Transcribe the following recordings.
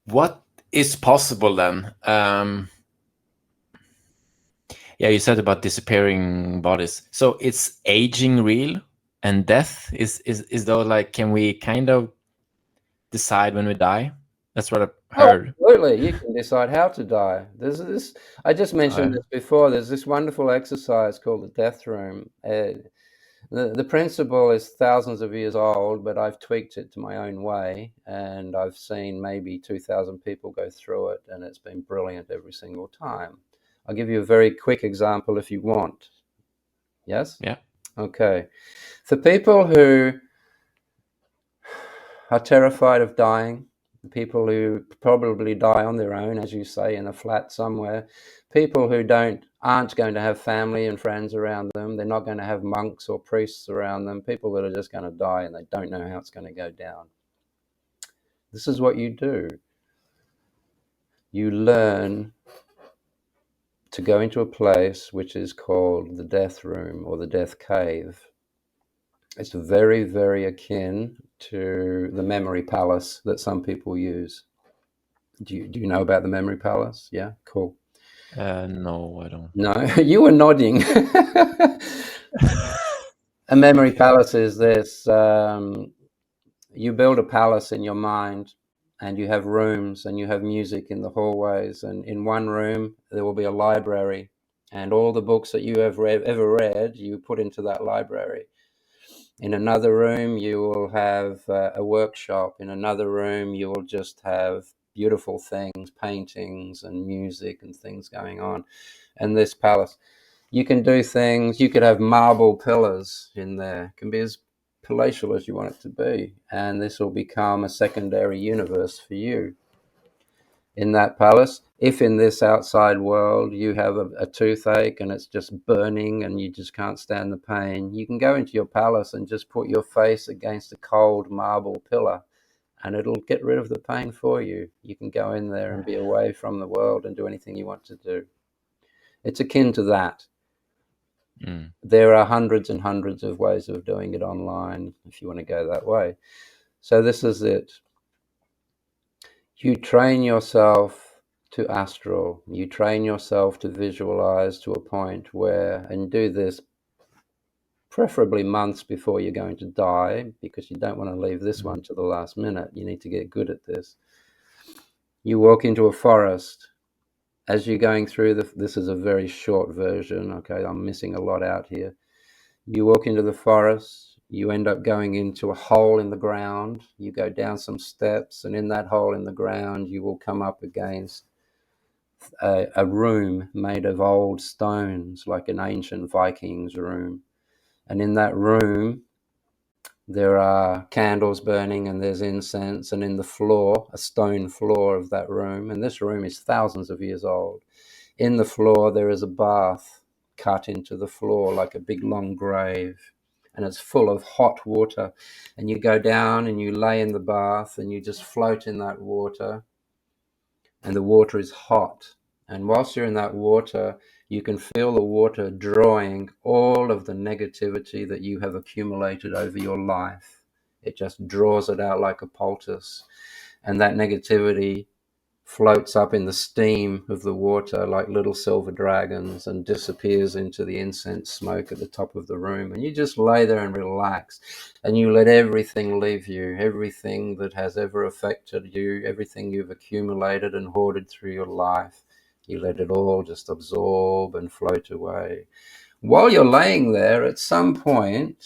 what is possible then? Yeah, you said about disappearing bodies. So it's aging real, and death is though, like, can we kind of decide when we die? That's what I've Oh, heard. absolutely. You can decide how to die. There's this, I just mentioned Uh, this before. There's this wonderful exercise called the death room. The principle is thousands of years old, but I've tweaked it to my own way. And I've seen maybe 2,000 people go through it, and it's been brilliant every single time. I'll give you a very quick example if you want. Yes? yeah. Okay. For people who are terrified of dying, people who probably die on their own, as you say, in a flat somewhere, people who aren't going to have family and friends around them, they're not going to have monks or priests around them, people that are just going to die and they don't know how it's going to go down. This is what you do. You learn to go into a place which is called the death room or the death cave. It's very, very akin to the memory palace that some people use. Do you know about the memory palace? Yeah, cool. No, I don't. No, you were nodding. A memory palace is this: you build a palace in your mind, and you have rooms, and you have music in the hallways. And in one room, there will be a library, and all the books that you have ever read, you put into that library. In another room, you will have a workshop. In another room, you will just have beautiful things, paintings and music and things going on. And this palace, you can do things. You could have marble pillars in there. It can be as palatial as you want it to be. And this will become a secondary universe for you in that palace. If in this outside world you have a toothache and it's just burning and you just can't stand the pain, you can go into your palace and just put your face against a cold marble pillar and it'll get rid of the pain for you. You can go in there and be away from the world and do anything you want to do. It's akin to that. Mm. There are hundreds and hundreds of ways of doing it online if you want to go that way. So this is it. You train yourself to astral. You train yourself to visualize to a point where, and do this preferably months before you're going to die, because you don't want to leave this one to the last minute. You need to get good at this. You walk into a forest. As you're going through this is a very short version. Okay, I'm missing a lot out here. You walk into the forest, you end up going into a hole in the ground, you go down some steps, and in that hole in the ground, you will come up against a room made of old stones, like an ancient Viking's room. And in that room, there are candles burning and there's incense, and in the floor, a stone floor of that room, and this room is thousands of years old. In the floor, there is a bath cut into the floor like a big long grave, and it's full of hot water. And you go down and you lay in the bath and you just float in that water, and the water is hot. And whilst you're in that water, you can feel the water drawing all of the negativity that you have accumulated over your life. It just draws it out like a poultice. And that negativity floats up in the steam of the water like little silver dragons and disappears into the incense smoke at the top of the room. And you just lay there and relax, and you let everything leave you, everything that has ever affected you, everything you've accumulated and hoarded through your life. You let it all just absorb and float away. While you're laying there, at some point,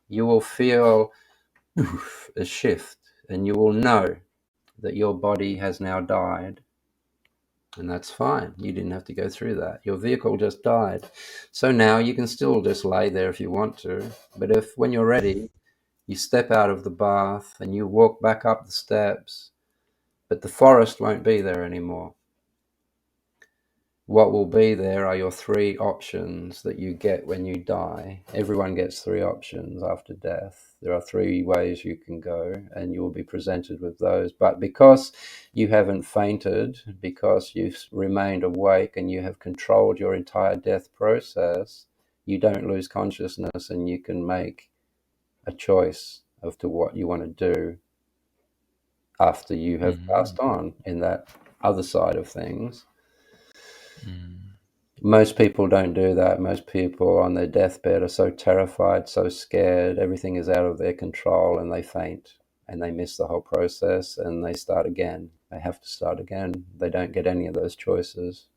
you will feel a shift, and you will know that your body has now died. And that's fine. You didn't have to go through that. Your vehicle just died. So now you can still just lay there if you want to. But if, when you're ready, you step out of the bath and you walk back up the steps, but the forest won't be there anymore. What will be there are your three options that you get when you die. Everyone gets three options after death. There are three ways you can go, and you will be presented with those. But because you haven't fainted, because you've remained awake and you have controlled your entire death process, you don't lose consciousness, and you can make a choice as to what you want to do after you have Mm. passed on in that other side of things. Mm. Most people don't do that. Most people on their deathbed are so terrified, so scared, everything is out of their control, and they faint and they miss the whole process and they start again. They have to start again. They don't get any of those choices.